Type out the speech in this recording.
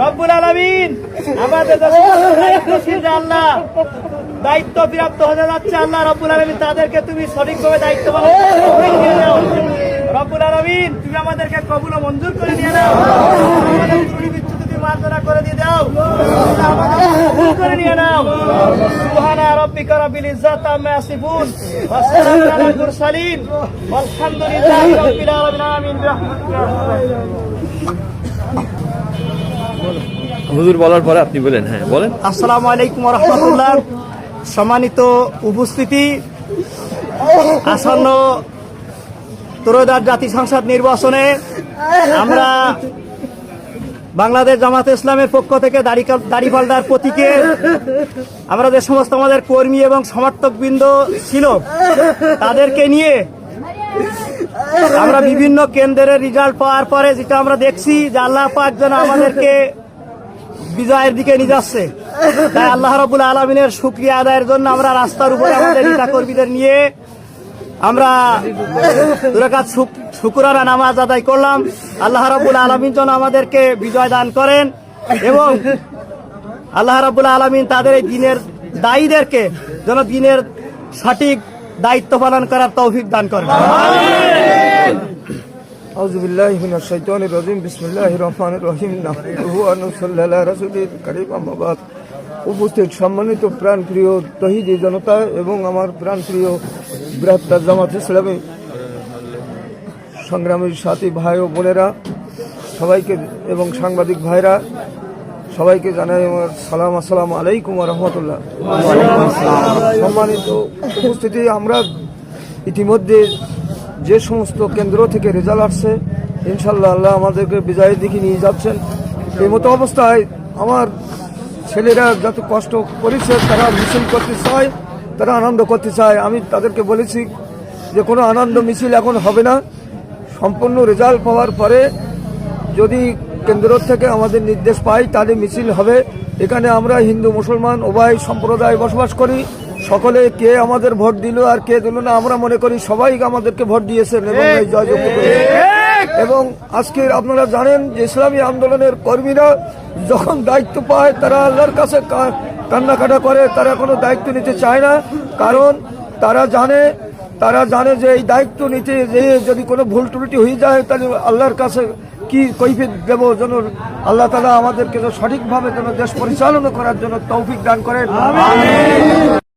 রব্বুল আলামিন আমাদের দায়িত্বশীল আল্লাহ দায়িত্ব প্রাপ্ত হতে যাচ্ছে আল্লাহ রব্বুল আলামিন তাদেরকে তুমি সঠিকভাবে দায়িত্ব পালন করে দাও। রব্বুল আলামিন তুমি আমাদেরকে কবুল ও মঞ্জুর করে নিয়ে নাও। আমাদের ত্রুটি বিচ্যুতি তুমি মার্জনা করে দিয়ে দাও, আমাদের কবুল করে নিয়ে নাও। সুবহানা রাব্বিকা রাব্বিল ইজ্জাতি আম্মা ইয়াসিফুন ওয়া সালামুন আলাল মুরসালিন ওয়ালহামদুলিল্লাহি রাব্বিল আলামিন। হুজুর বলার পরে আপনি বলেন। হ্যাঁ বলেন। আসসালামু আলাইকুম ওয়া রাহমাতুল্লাহ। সম্মানিত উপস্থিতি, আসন্ন ত্রয়োদশ জাতীয় সংসদ নির্বাচনে আমরা বাংলাদেশ জামাতে ইসলামের পক্ষ থেকে দাড়িপাল্লার প্রতীকে আমরা যে সমস্ত আমাদের কর্মী এবং সমর্থকবৃন্দ ছিল তাদেরকে নিয়ে আমরা বিভিন্ন কেন্দ্রের রেজাল্ট পাওয়ার পরে যেটা আমরা দেখছি যে আল্লাহ পাক যেন আমাদেরকে বিজয়ের দিকে নিয়ে যাচ্ছে। তাই আল্লাহ রাব্বুল আলামিনের শুকরিয়া আদায়ের জন্য আমরা রাস্তার উপরে আমাদের নেতা কর্মীদের নিয়ে আমরা দুরাকাত শুকরানা নামাজ আদায় করলাম। আল্লাহ রাব্বুল আলামিন যেন আমাদেরকে বিজয় দান করেন এবং আল্লাহ রাব্বুল আলামিন তাদের এই দিনের দায়ীদেরকে যেন দিনের সঠিক দায়িত্ব পালন করার তৌফিক দান করেন। আউযু বিল্লাহি মিনাশ শাইতানির রাজিম। বিসমিল্লাহির রহমানির রহিম। নাহমাদুহু ওয়া নুসাল্লি আলা রাসূলিল কারীম। আম্মা বাদ। উপস্থিত সম্মানিত প্রাণপ্রিয় তৌহিদি জনতা এবং আমার প্রাণপ্রিয় বৃহত্তর জামাত ইসলামী সংগ্রামী সাথী ভাই ও বোনেরা সবাইকে এবং সাংবাদিক ভাইরা সবাইকে জানাই আমার সালাম। আসসালামু আলাইকুম ওয়া রাহমাতুল্লাহ। সম্মানিত উপস্থিতি, আমরা ইতিমধ্যে যে সমস্ত কেন্দ্র থেকে রেজাল্ট আসছে ইনশাল্লাহ আল্লাহ আমাদেরকে বিজয়ের দিকে নিয়ে যাচ্ছেন। এই মতো অবস্থায় আমার ছেলেরা যত কষ্ট করেছে তারা মিছিল করতে চায়, তারা আনন্দ করতে চায়। আমি তাদেরকে বলেছি যে কোনো আনন্দ মিছিল এখন হবে না, সম্পূর্ণ রেজাল্ট পাওয়ার পরে যদি কেন্দ্র থেকে আমাদের নির্দেশ পাই তাহলে মিছিল হবে। এখানে আমরা হিন্দু মুসলমান উভয় সম্প্রদায় বসবাস করি। সকলে কে আমাদের ভোট দিল আর কে দিল না আমরা মনে করি সবাই আমাদেরকে ভোট দিয়েছেন এবং জয়যুক্ত করেছেন। এবং আজকে আপনারা জানেন যে ইসলামী আন্দোলনের কর্মীরা যখন দায়িত্ব পায় তারা আল্লাহর কাছে কান্নাকাটা করে, তারা কোনো দায়িত্ব নিতে চায় না। কারণ তারা জানে যে এই দায়িত্ব নিতে যে যদি কোনো ভুল ত্রুটি হয়ে যায় তাহলে আল্লাহর কাছে কি কৈফিয়ত দেব। যেন আল্লাহ তাআলা আমাদেরকে সঠিকভাবে যেন দেশ পরিচালনা করার জন্য তৌফিক দান করেন।